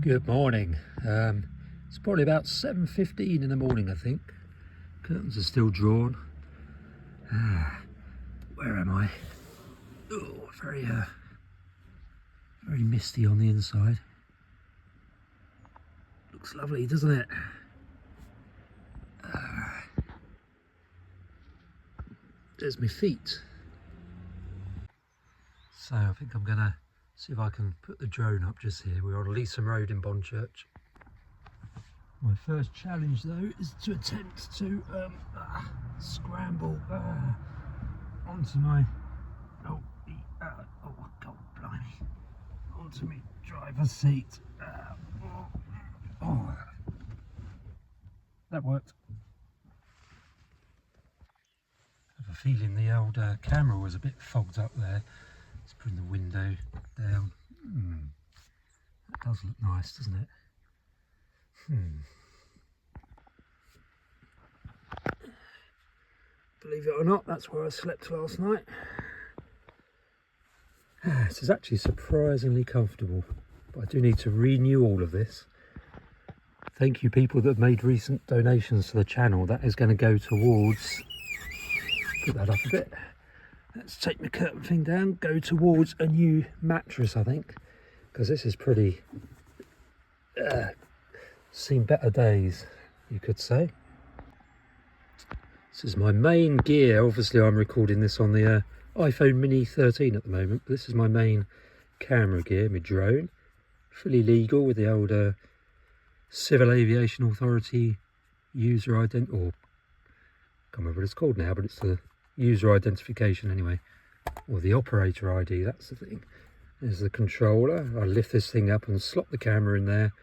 Good morning. It's probably about 7:15 in the morning, I think. Curtains are still drawn. Where am I? Oh, very misty on the inside. Looks lovely, doesn't it? There's my feet. So I think I'm gonna see if I can put the drone up just here. We're on Leeson Road in Bonchurch. My first challenge though is to attempt to scramble onto my God blimey, onto my driver's seat. That worked. I have a feeling the old camera was a bit fogged up there. Let's bring the window down. That does look nice, doesn't it? Believe it or not, that's where I slept last night. This is actually surprisingly comfortable, but I do need to renew all of this. Thank you people that have made recent donations to the channel. That is going to go towards, put that up a bit, let's take the curtain thing down, go towards a new mattress I think, because this is pretty, seen better days you could say. This is my main gear. Obviously I'm recording this on the iPhone mini 13 at the moment, but this is my main camera gear, my drone. Fully legal with the old Civil Aviation Authority user ident, or I can't remember what it's called now, but it's the user identification anyway, or the operator ID, that's the thing. There's the controller. I lift this thing up and slot the camera in there.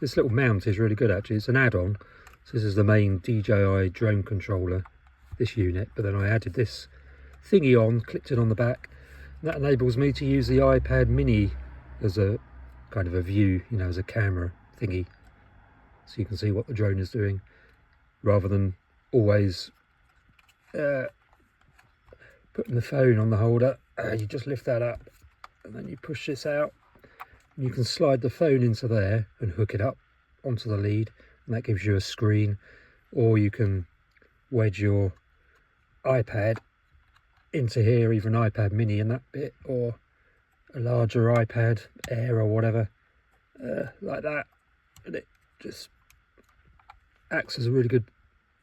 This little mount is really good actually, it's an add-on. So this is the main DJI drone controller, this unit, but then I added this thingy on, clipped it on the back, and that enables me to use the iPad mini as a kind of a view, you know, as a camera thingy, so you can see what the drone is doing rather than always putting the phone on the holder. You just lift that up and then you push this out and you can slide the phone into there and hook it up onto the lead, and that gives you a screen, or you can wedge your iPad into here, either an iPad mini in that bit or a larger iPad Air or whatever, like that, and it just acts as a really good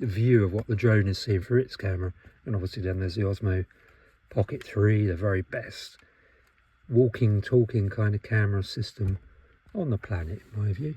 view of what the drone is seeing through its camera. And obviously then there's the Osmo Pocket 3, the very best walking talking kind of camera system on the planet in my view.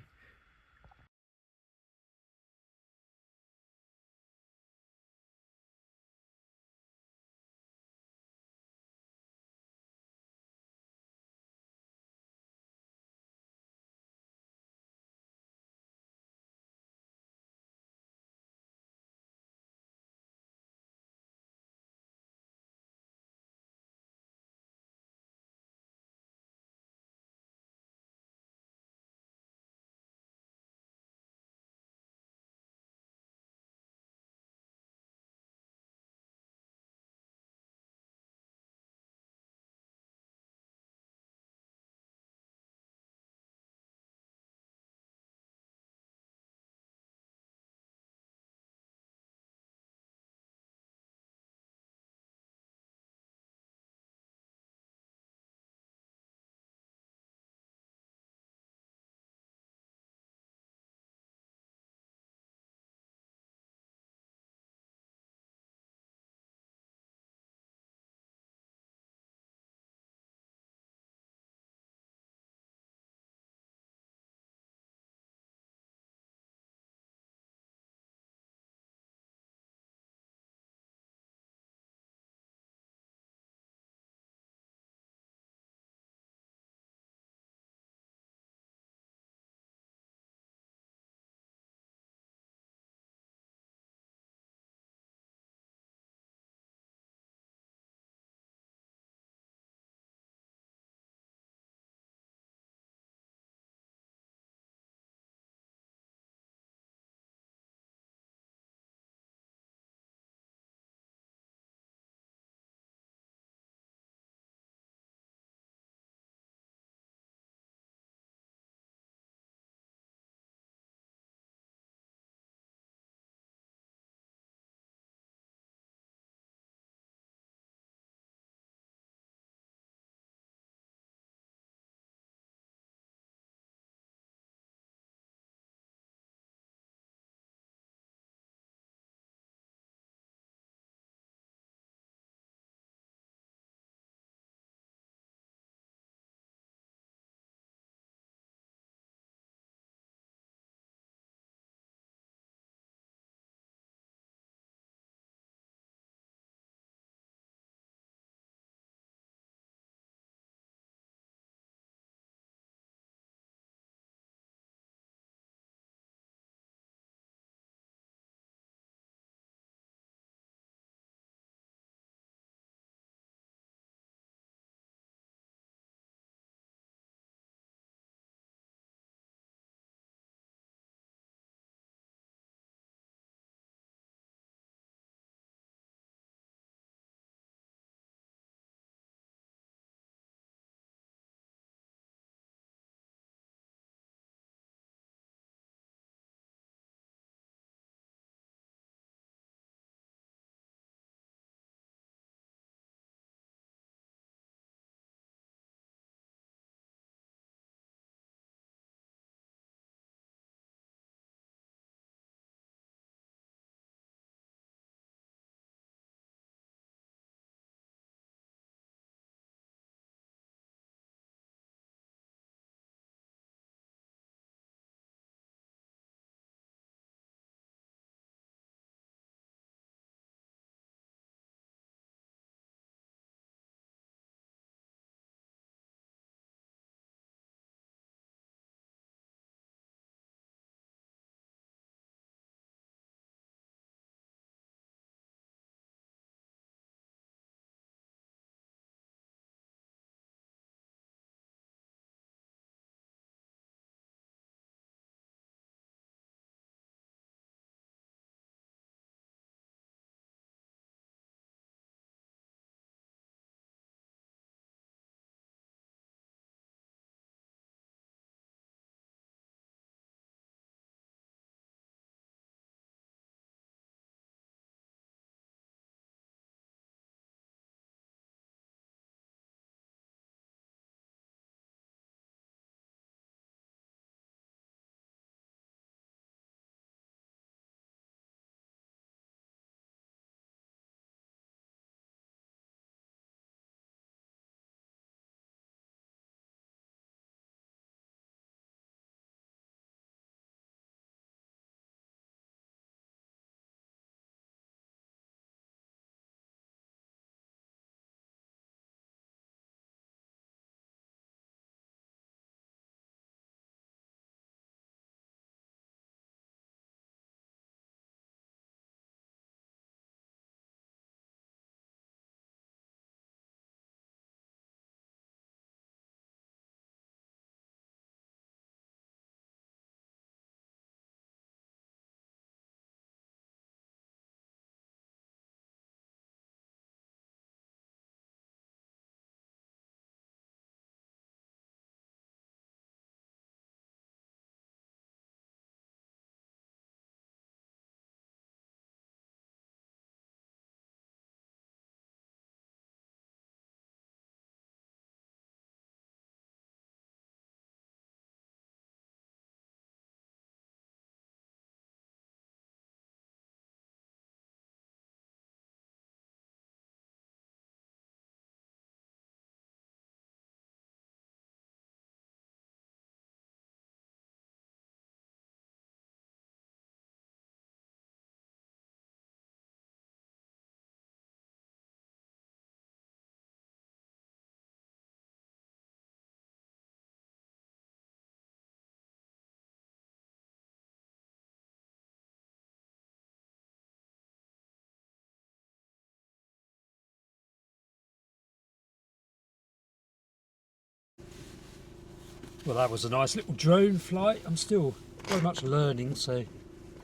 Well, that was a nice little drone flight. I'm still very much learning, so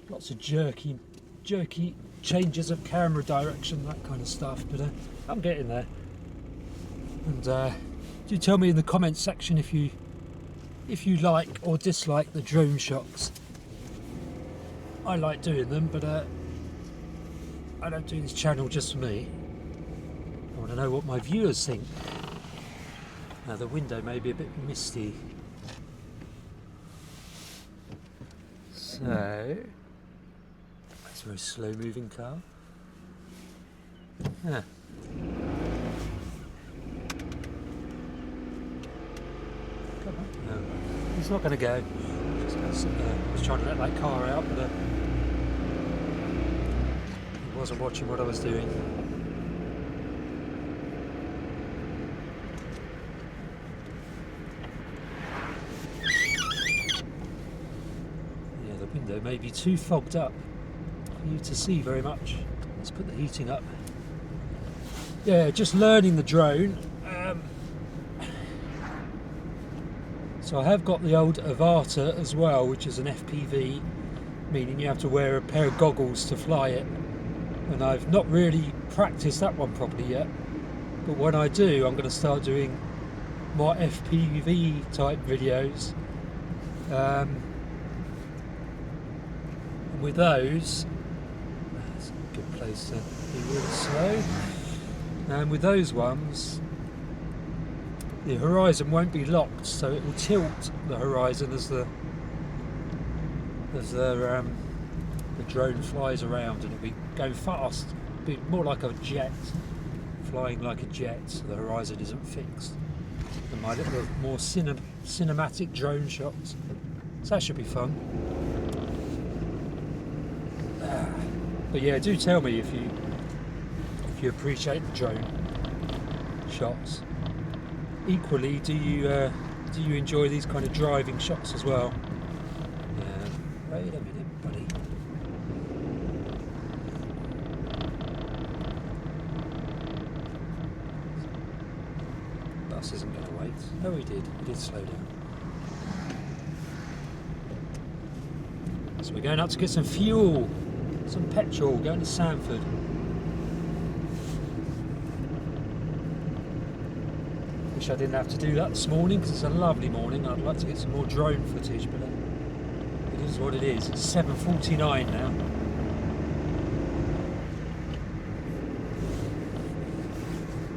lots of jerky changes of camera direction, that kind of stuff, but I'm getting there. And do tell me in the comments section if you like or dislike the drone shots. I like doing them, but I don't do this channel just for me. I want to know what my viewers think. Now the window may be a bit misty, so that's a very slow moving car. Yeah. Come on. No, he's not going to go. Just going to sit there. I was trying to let that car out, but he wasn't watching what I was doing. Yeah, the window may be too fogged up for you to see very much. Let's put the heating up. Yeah, just learning the drone. So I have got the old Avata as well, which is an FPV, meaning you have to wear a pair of goggles to fly it. And I've not really practiced that one properly yet. But when I do, I'm going to start doing more FPV type videos. And with those, that's a good place to be really slow. And with those ones, the horizon won't be locked, so it will tilt the horizon as the drone flies around, and it'll be going fast, be more like a jet, flying like a jet, so the horizon isn't fixed. And my little more cinematic drone shots, so that should be fun. But yeah, do tell me if you appreciate the drone shots. Equally, do you enjoy these kind of driving shots as well? Yeah. Wait a minute, buddy. Bus isn't going to wait. Oh, he did. He did slow down. So we're going up to get some fuel, some petrol, going to Sanford. Wish I didn't have to do that this morning because it's a lovely morning. I'd like to get some more drone footage, but it is what it is. It's 7:49 now.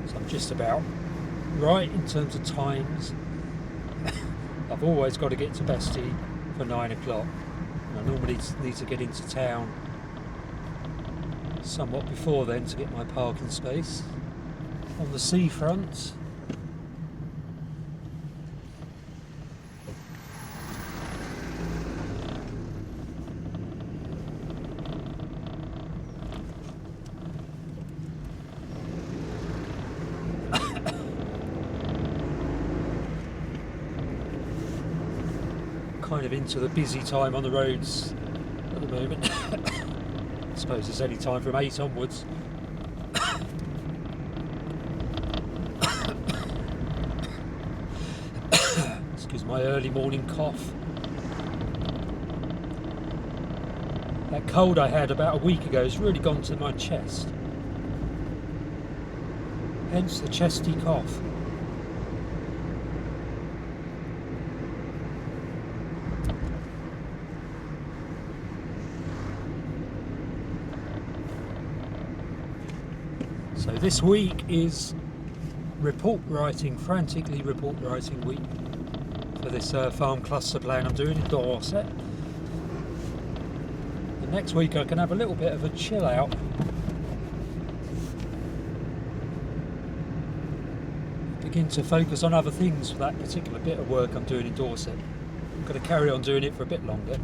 So I'm just about right in terms of times. I've always got to get to Bestie for 9 o'clock. I normally need to get into town somewhat before then to get my parking space. On the seafront, kind of into the busy time on the roads at the moment. I suppose it's any time from 8 onwards. Excuse my early morning cough. That cold I had about a week ago has really gone to my chest. Hence the chesty cough. So this week is frantically report writing week for this farm cluster plan I'm doing in Dorset. And next week I can have a little bit of a chill out. Begin to focus on other things for that particular bit of work I'm doing in Dorset. I'm going to carry on doing it for a bit longer.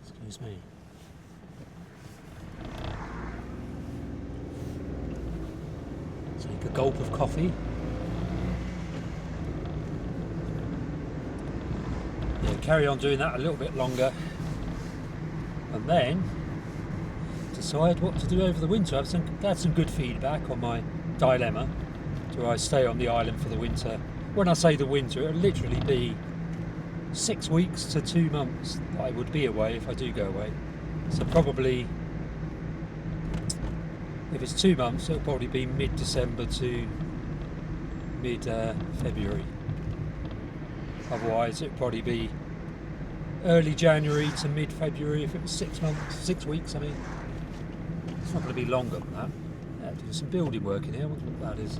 Excuse me. Take a gulp of coffee. carry on doing that a little bit longer, and then decide what to do over the winter. I've had some good feedback on my dilemma. Do I stay on the island for the winter? When I say the winter, it'll literally be 6 weeks to 2 months that I would be away if I do go away. So probably, if it's 2 months, it'll probably be mid-December to mid-February. Otherwise, it'll probably be early January to mid-February if it was 6 months, 6 weeks, I mean. It's not going to be longer than that. Yeah, doing some building work in here, I wonder what that is.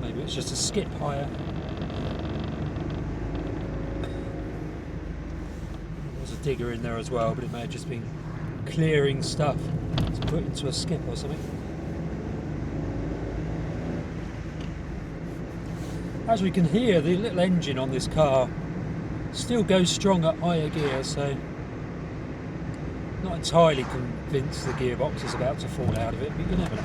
Maybe it's just a skip hire. There's a digger in there as well, but it may have just been clearing stuff to put into a skip or something. As we can hear, the little engine on this car still goes strong at higher gear, so not entirely convinced the gearbox is about to fall out of it, but you never know.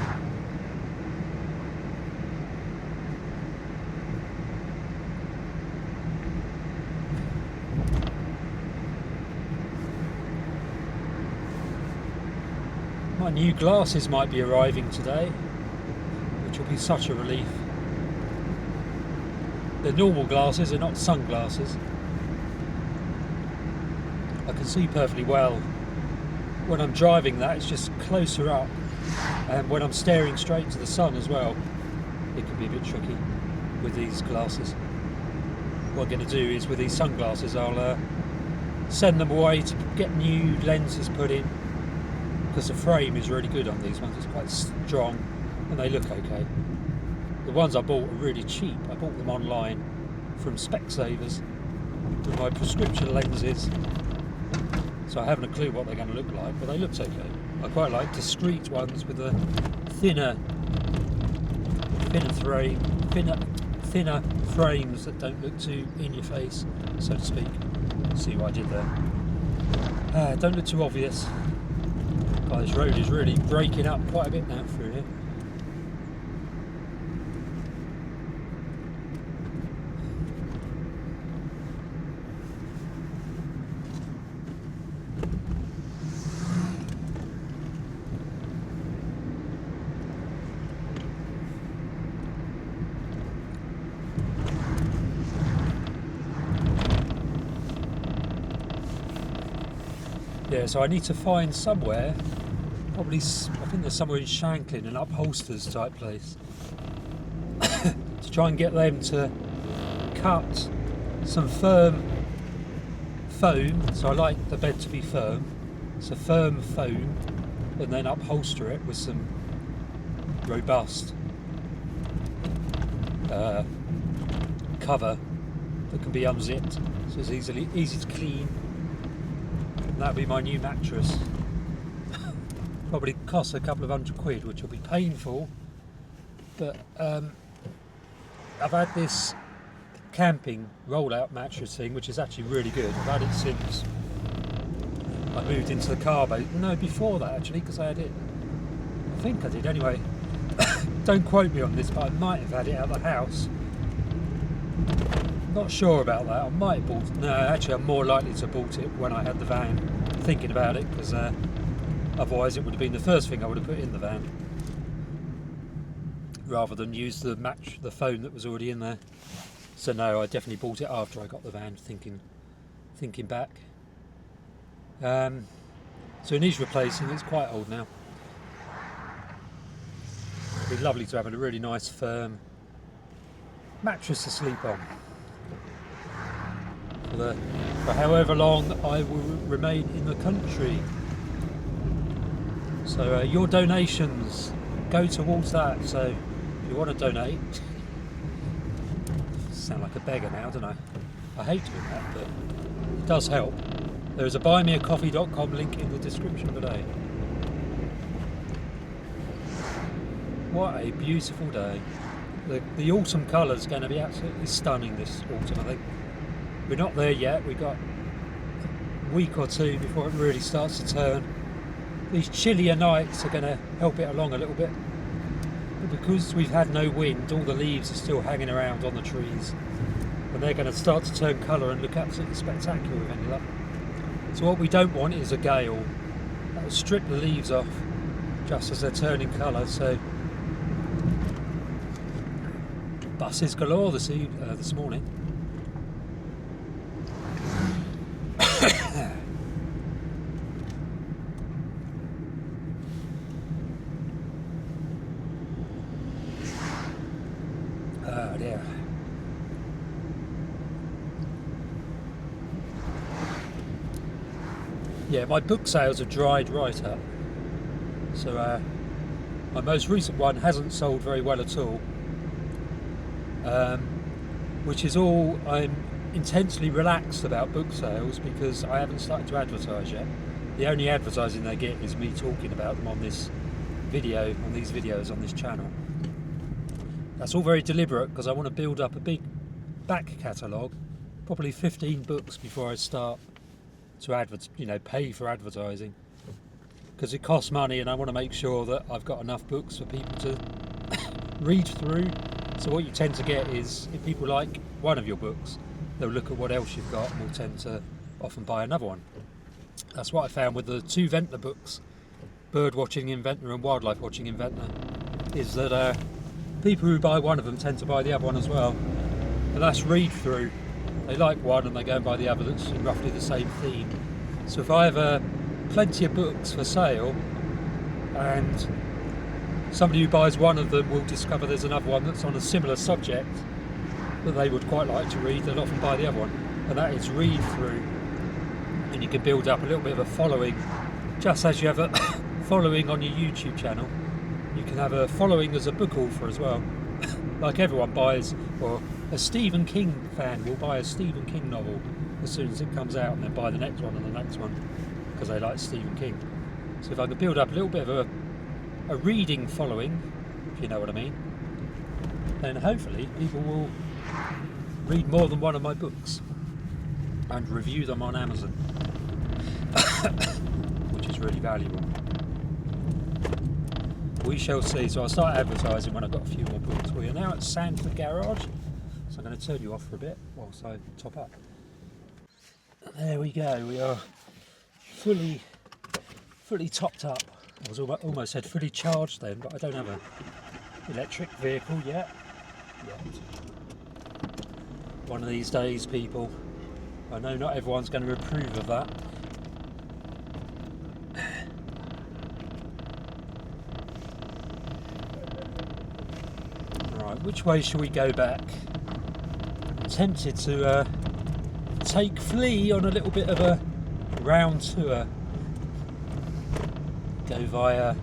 My new glasses might be arriving today, which will be such a relief. They're normal glasses, they're not sunglasses. I can see perfectly well. When I'm driving that, it's just closer up. And when I'm staring straight to the sun as well, it can be a bit tricky with these glasses. What I'm going to do is, with these sunglasses, I'll send them away to get new lenses put in, because the frame is really good on these ones. It's quite strong and they look okay. The ones I bought are really cheap. I bought them online from Specsavers with my prescription lenses, so I haven't a clue what they're going to look like, but they looked okay. I quite like discreet ones with a thinner frames that don't look too in your face, so to speak. See what I did there? Don't look too obvious. God, this road is really breaking up quite a bit now through here. Yeah, so I need to find somewhere, probably, I think there's somewhere in Shanklin, an upholsters type place, to try and get them to cut some firm foam. So I like the bed to be firm, so firm foam, and then upholster it with some robust cover that can be unzipped, so it's easy to clean. That'll be my new mattress. Probably cost a couple of £100, which will be painful, but I've had this camping roll-out mattress thing, which is actually really good. I've had it since I moved into the car base. No, before that actually, because I had it, I think I did anyway. Don't quote me on this, but I might have had it at the house. Not sure about that. I might have bought it. No, actually I'm more likely to have bought it when I had the van, thinking about it, because otherwise it would have been the first thing I would have put in the van, rather than use the foam that was already in there. So no, I definitely bought it after I got the van, thinking back. So it needs replacing. It's quite old now. It'd be lovely to have a really nice firm mattress to sleep on for however long I will remain in the country. So your donations go towards that. So if you want to donate, sound like a beggar now, don't I? I hate doing that, but it does help. There is a buymeacoffee.com link in the description below. What a beautiful day. The autumn colours going to be absolutely stunning this autumn, I think. We're not there yet. We've got a week or two before it really starts to turn. These chillier nights are going to help it along a little bit. But because we've had no wind, all the leaves are still hanging around on the trees. and they're going to start to turn colour and look absolutely spectacular with any luck. So what we don't want is a gale. That will strip the leaves off just as they're turning colour. So buses galore this morning. Oh dear. Yeah, my book sales have dried right up. So my most recent one hasn't sold very well at all. Which is all I'm intensely relaxed about book sales because I haven't started to advertise yet. The only advertising they get is me talking about them on this video, on these videos on this channel. That's all very deliberate because I want to build up a big back catalogue, probably 15 books before I start to pay for advertising, because it costs money and I want to make sure that I've got enough books for people to read through. So what you tend to get is, if people like one of your books, they'll look at what else you've got and will tend to often buy another one. That's what I found with the two Ventnor books, Bird Watching in Ventnor and Wildlife Watching in Ventnor, is that people who buy one of them tend to buy the other one as well. And that's read through. They like one and they go and buy the other that's in roughly the same theme. So if I have plenty of books for sale and somebody who buys one of them will discover there's another one that's on a similar subject that they would quite like to read, they'll often buy the other one. And that is read through. And you can build up a little bit of a following, just as you have a following on your YouTube channel. You can have a following as a book author as well. Like everyone buys, or a Stephen King fan will buy a Stephen King novel as soon as it comes out and then buy the next one and the next one because they like Stephen King. So if I can build up a little bit of a reading following, if you know what I mean, then hopefully people will read more than one of my books and review them on Amazon, which is really valuable. We shall see. So I'll start advertising when I've got a few more books. We are now at Sandford Garage, so I'm going to turn you off for a bit whilst I top up. There we go. We are fully topped up. I was almost said fully charged then, but I don't have an electric vehicle yet. One of these days, people. I know not everyone's going to approve of that. Right, which way shall we go back? I'm tempted to take Flea on a little bit of a round tour. Go via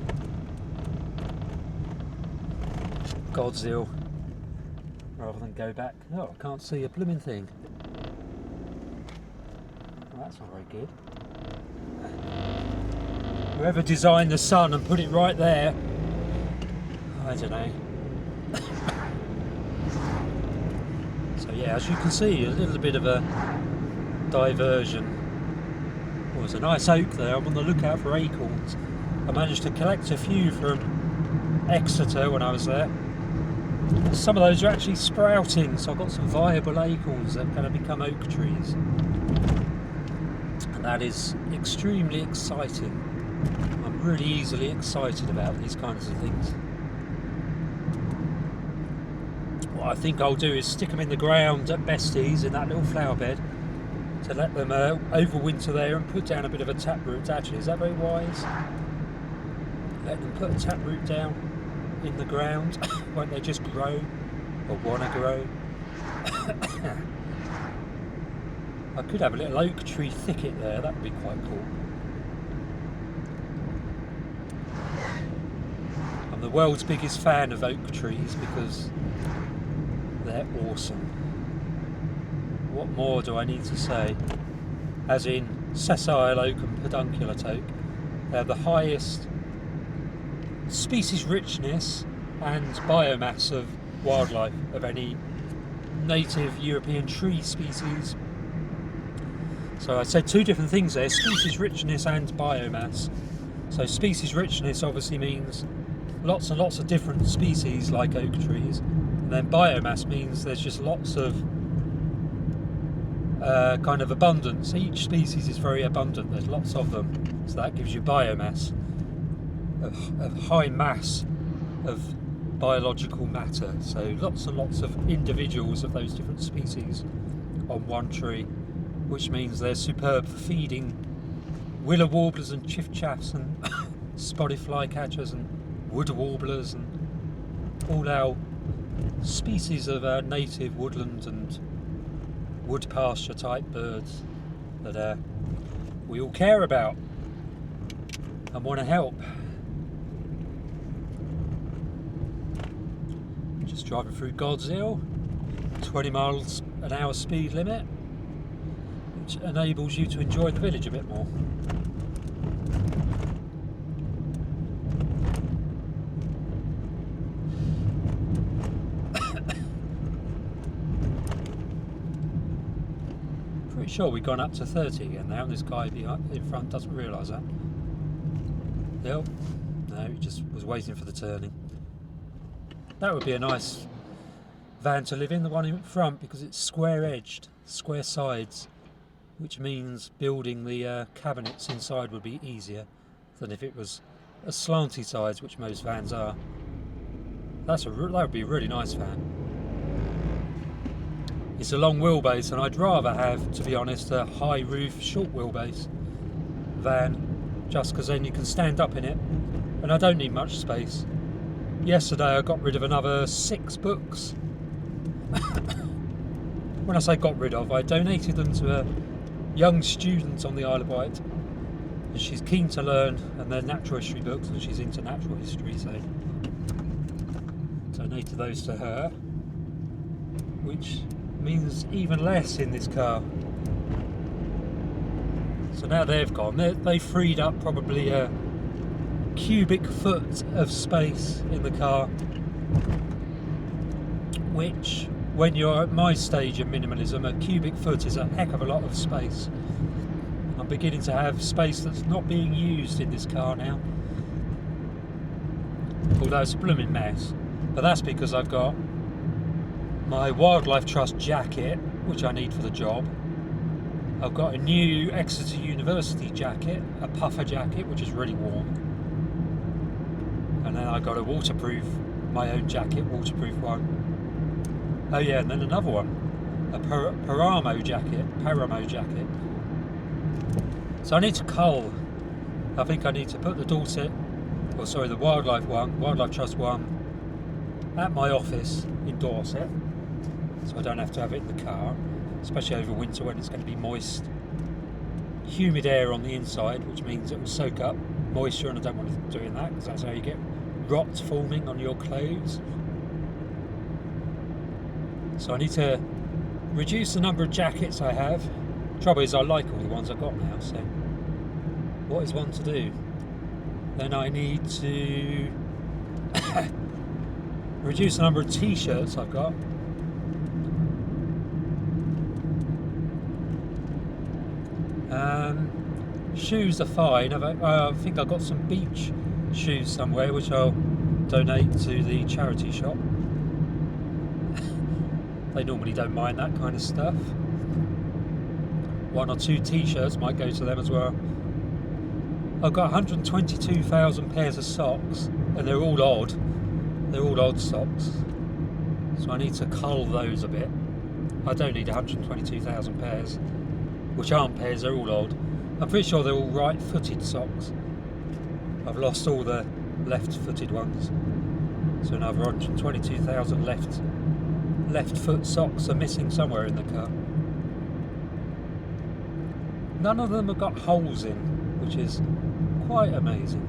Godshill rather than go back. Oh, I can't see a blooming thing. Well, that's not very good. Whoever designed the sun and put it right there, I don't know. So yeah, as you can see, a little bit of a diversion. Well, there's a nice oak there. I'm on the lookout for acorns. I managed to collect a few from Exeter when I was there. Some of those are actually sprouting, so I've got some viable acorns that are going to become oak trees. And that is extremely exciting. I'm really easily excited about these kinds of things. What I think I'll do is stick them in the ground at Bestie's in that little flower bed to let them overwinter there and put down a bit of a taproot. Actually, is that very wise? Let them put a taproot down in the ground. Won't they just grow or want to grow? I could have a little oak tree thicket there, that would be quite cool. I'm the world's biggest fan of oak trees because they're awesome. What more do I need to say? As in sessile oak and pedunculate oak, they're the highest species richness and biomass of wildlife of any native European tree species. So I said two different things there, species richness and biomass. So species richness obviously means lots and lots of different species like oak trees, and then biomass means there's just lots of kind of abundance. Each species is very abundant. There's lots of them, so that gives you biomass, of high mass of biological matter. So lots and lots of individuals of those different species on one tree, which means they're superb for feeding willow warblers and chiffchaffs and spotted flycatchers and wood warblers and all our species of native woodland and wood pasture type birds that we all care about and want to help. Just driving through God's Hill, 20 miles an hour speed limit, which enables you to enjoy the village a bit more. Pretty sure we've gone up to 30 again now, and this guy in front doesn't realise that. Yep. No, he just was waiting for the turning. That would be a nice van to live in, the one in front, because it's square edged, square sides, which means building the cabinets inside would be easier than if it was a slanty sides, which most vans are. That would be a really nice van. It's a long wheelbase, and I'd rather have, to be honest, a high roof, short wheelbase van, just because then you can stand up in it, and I don't need much space. Yesterday I got rid of another 6 books. When I say got rid of, I donated them to a young student on the Isle of Wight, and she's keen to learn, and they're natural history books, and she's into natural history, so donated those to her, which means even less in this car. So now they've gone, they freed up probably a cubic foot of space in the car, which, when you're at my stage of minimalism, a cubic foot is a heck of a lot of space. I'm beginning to have space that's not being used in this car now, although it's a blooming mess. But that's because I've got my Wildlife Trust jacket, which I need for the job. I've got a new Exeter University jacket, a puffer jacket, which is really warm. And then I got a waterproof, my own jacket, waterproof one. Oh yeah, and then another one, a Paramo jacket. So I need to cull. I think I need to put the the Wildlife Trust one, at my office in Dorset, so I don't have to have it in the car, especially over winter when it's going to be moist, humid air on the inside, which means it will soak up moisture, and I don't want it doing that, because that's how you get rot forming on your clothes. So I need to reduce the number of jackets I have. Trouble is, I like all the ones I've got now, so what is one to do? Then I need to reduce the number of t-shirts I've got. Shoes are fine. I think I've got some beach shoes somewhere, which I'll donate to the charity shop. They normally don't mind that kind of stuff. 1 or 2 t-shirts might go to them as well. I've got 122,000 pairs of socks, and they're all odd. They're all odd socks. So I need to cull those a bit. I don't need 122,000 pairs, which aren't pairs, they're all odd. I'm pretty sure they're all right-footed socks. I've lost all the left-footed ones. So another 122,000 left foot socks are missing somewhere in the car. None of them have got holes in, which is quite amazing.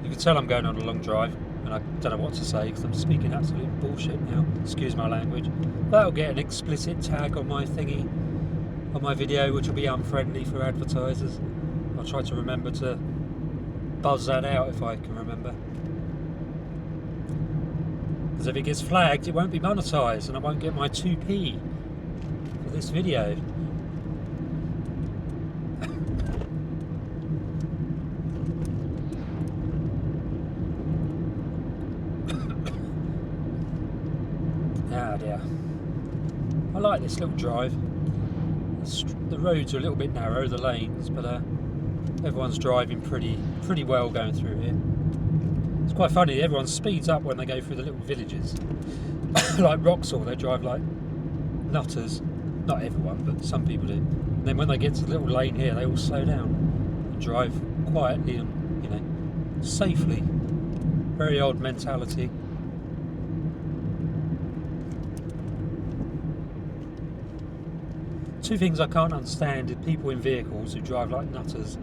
You can tell I'm going on a long drive, and I don't know what to say because I'm speaking absolute bullshit now. Excuse my language. That'll get an explicit tag on my thingy, on my video, which will be unfriendly for advertisers. I'll try to remember to buzz that out if I can remember. Because if it gets flagged, it won't be monetised, and I won't get my 2p for this video. Ah dear. I like this little drive. The roads are a little bit narrow, the lanes, but everyone's driving pretty well going through here. It's quite funny, everyone speeds up when they go through the little villages. Like Wroxall, they drive like nutters. Not everyone, but some people do. And then when they get to the little lane here, they all slow down and drive quietly and, you know, safely. Very odd mentality. Two things I can't understand are people in vehicles who drive like nutters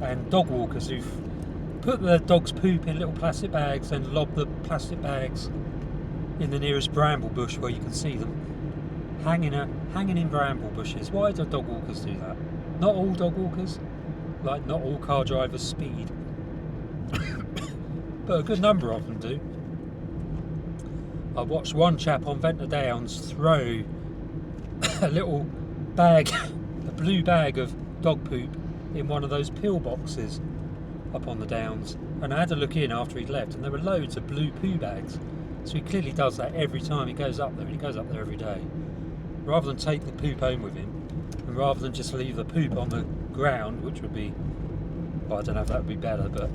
and dog walkers who've put their dog's poop in little plastic bags and lob the plastic bags in the nearest bramble bush where you can see them hanging in bramble bushes. Why do dog walkers do that? Not all dog walkers, like not all car drivers speed, but a good number of them do. I watched one chap on Ventnor Downs throw a little bag, a blue bag of dog poop in one of those pill boxes up on the downs, and I had to look in after he'd left and there were loads of blue poo bags. So he clearly does that every time he goes up there, and he goes up there every day. Rather than take the poop home with him, and rather than just leave the poop on the ground, which would be, well, I don't know if that would be better, but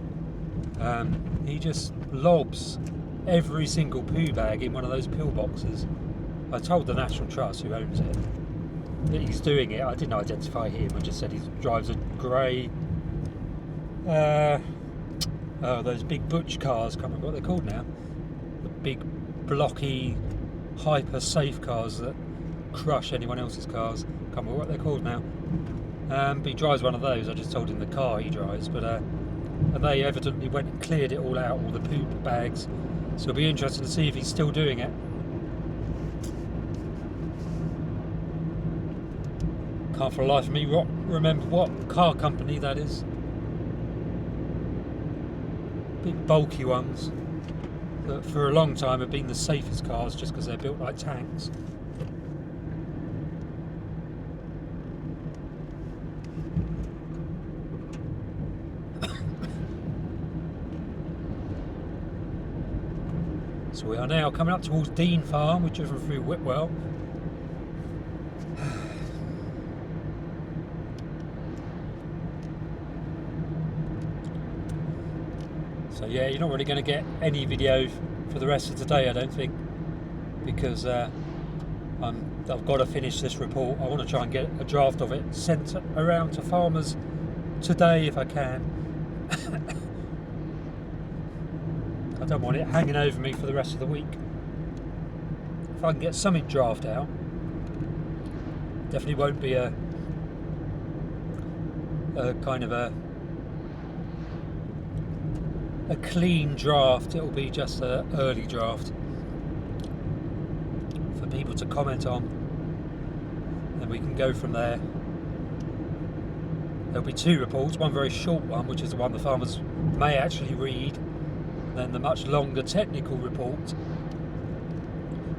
he just lobs every single poo bag in one of those pill boxes. I told the National Trust, who owns it, that he's doing it. I didn't identify him, I just said he drives a grey, those big butch cars, can't remember what they're called now. The big blocky hyper safe cars that crush anyone else's cars. Can't remember what they're called now. But he drives one of those. I just told him the car he drives, but and they evidently went and cleared it all out, all the poop bags. So it'll be interesting to see if he's still doing it. Can't for the life of me remember what car company that is. Big bulky ones that for a long time have been the safest cars just because they're built like tanks. So we are now coming up towards Dean Farm. We've driven through Whitwell. So yeah, you're not really going to get any video for the rest of today, I don't think, because I've got to finish this report. I want to try and get a draft of it sent around to farmers today if I can. I don't want it hanging over me for the rest of the week. If I can get something draft out, definitely won't be a kind of a clean draft. It'll be just an early draft for people to comment on, and we can go from there. There'll be two reports, one very short one, which is the one the farmers may actually read, then the much longer technical report,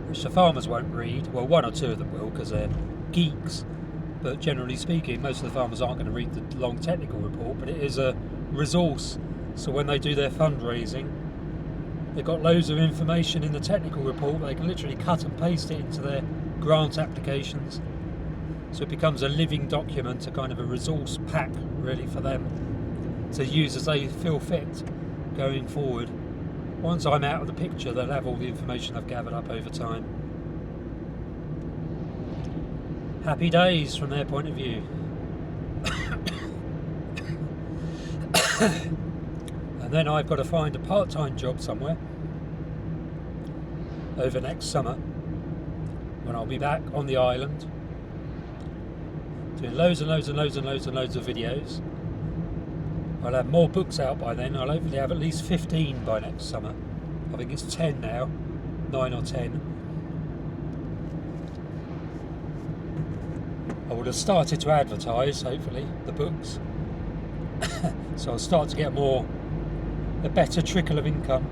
which the farmers won't read. Well, one or two of them will, because they're geeks, but generally speaking, most of the farmers aren't going to read the long technical report, but it is a resource. So when they do their fundraising, they've got loads of information in the technical report. They can literally cut and paste it into their grant applications. So it becomes a living document, a kind of a resource pack, really, for them to use as they feel fit going forward. Once I'm out of the picture, they'll have all the information I've gathered up over time. Happy days from their point of view. And then I've got to find a part-time job somewhere over next summer when I'll be back on the island doing loads and loads and loads and loads and loads of videos. I'll have more books out by then. I'll hopefully have at least 15 by next summer. I think it's 10 now, 9 or 10. I would have started to advertise, hopefully, the books. So I'll start to get a better trickle of income.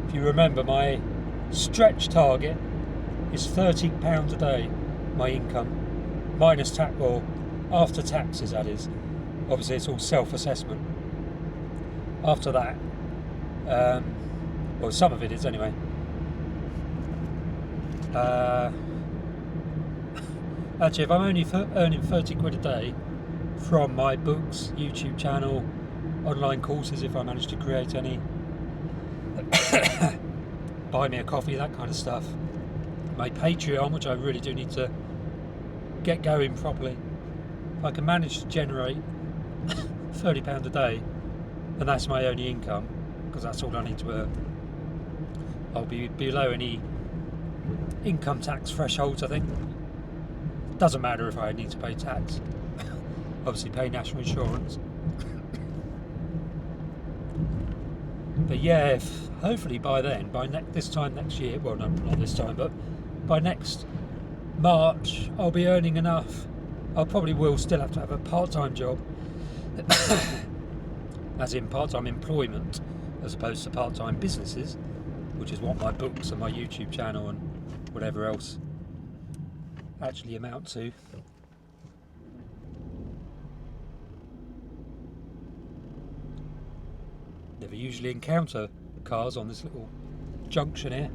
If you remember, my stretch target is £30 a day, my income, minus tax, or after taxes, that is. Obviously it's all self-assessment. After that, well, some of it is anyway. Actually, if I'm only earning 30 quid a day from my books, YouTube channel, online courses, if I manage to create any, buy me a coffee, that kind of stuff, my Patreon, which I really do need to get going properly, if I can manage to generate £30 a day, then that's my only income, because that's all I need to earn. I'll be below any income tax thresholds, I think. Doesn't matter if I need to pay tax. Obviously pay national insurance. But yeah, if hopefully by then, this time next year, well no, not this time, but by next March, I'll be earning enough. I probably will still have to have a part-time job, as in part-time employment, as opposed to part-time businesses, which is what my books and my YouTube channel and whatever else actually amount to. Never usually encounter cars on this little junction here.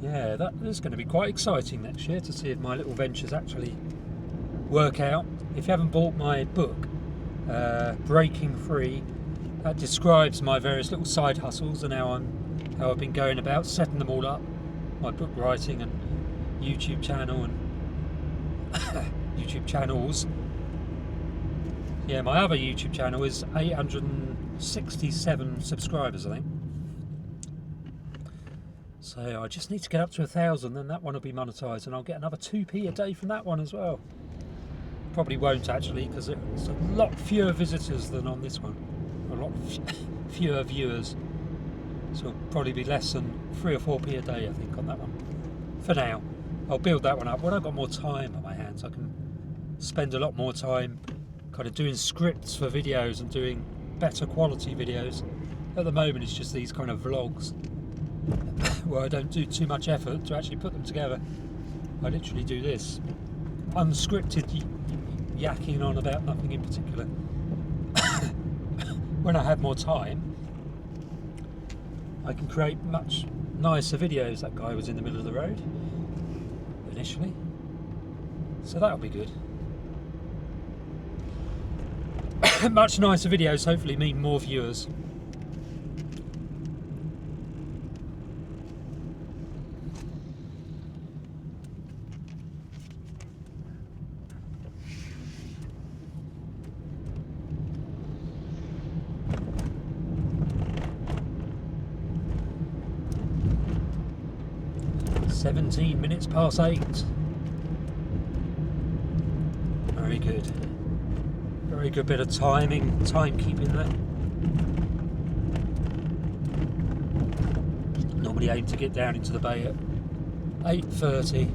Yeah, that is going to be quite exciting next year to see if my little ventures actually work out. If you haven't bought my book, Breaking Free, that describes my various little side hustles and how I've been going about setting them all up, my book writing and YouTube channel and YouTube channels. Yeah, my other YouTube channel is 867 subscribers, I think. So I just need to get up to 1,000, then that one will be monetised, and I'll get another 2p a day from that one as well. Probably won't actually, because it's a lot fewer visitors than on this one. A lot fewer viewers. So it'll probably be less than 3 or 4p a day, I think, on that one. For now. I'll build that one up. When I've got more time on my hands, I can spend a lot more time kind of doing scripts for videos and doing better quality videos. At the moment it's just these kind of vlogs where I don't do too much effort to actually put them together. I literally do this unscripted yakking on about nothing in particular. When I have more time, I can create much nicer videos. That guy was in the middle of the road initially, so that'll be good. Much nicer videos hopefully mean more viewers. "17 minutes past 8. Very good. Very good bit of timekeeping there. Normally aim to get down into the bay at 8:30.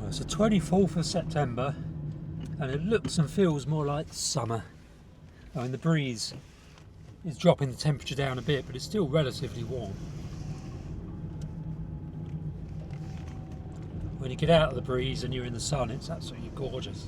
It's the 24th of September and it looks and feels more like summer. I mean, the breeze is dropping the temperature down a bit, but it's still relatively warm. When you get out of the breeze and you're in the sun, it's absolutely gorgeous.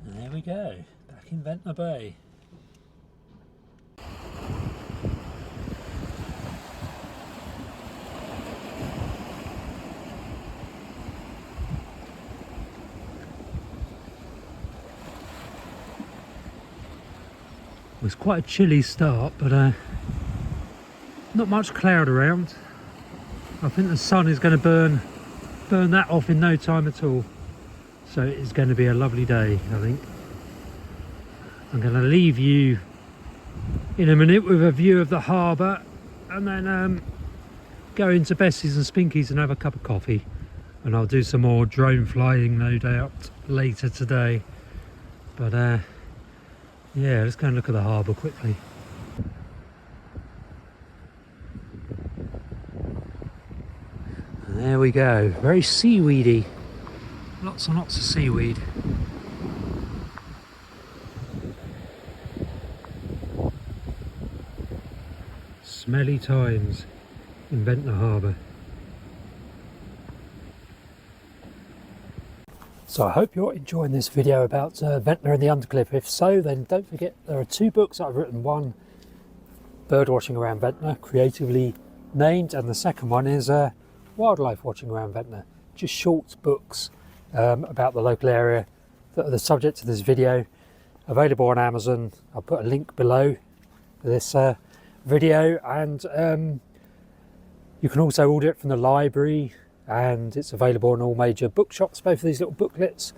There we go, back in Ventnor Bay. It was quite a chilly start, but not much cloud around. I think the sun is going to burn that off in no time at all. So it's going to be a lovely day, I think. I'm going to leave you in a minute with a view of the harbour, and then go into Bessie's and Spinky's and have a cup of coffee. And I'll do some more drone flying, no doubt, later today. But yeah, let's go and look at the harbour quickly. And there we go, very seaweedy. Lots and lots of seaweed. Smelly times in Ventnor Harbour. So I hope you're enjoying this video about Ventnor and the Undercliff. If so, then don't forget there are 2 books I've written. One, Bird Watching Around Ventnor, creatively named, and the second one is Wildlife Watching Around Ventnor. Just short books about the local area that are the subject of this video. Available on Amazon. I'll put a link below this video, and you can also order it from the library, and it's available in all major bookshops, both of these little booklets.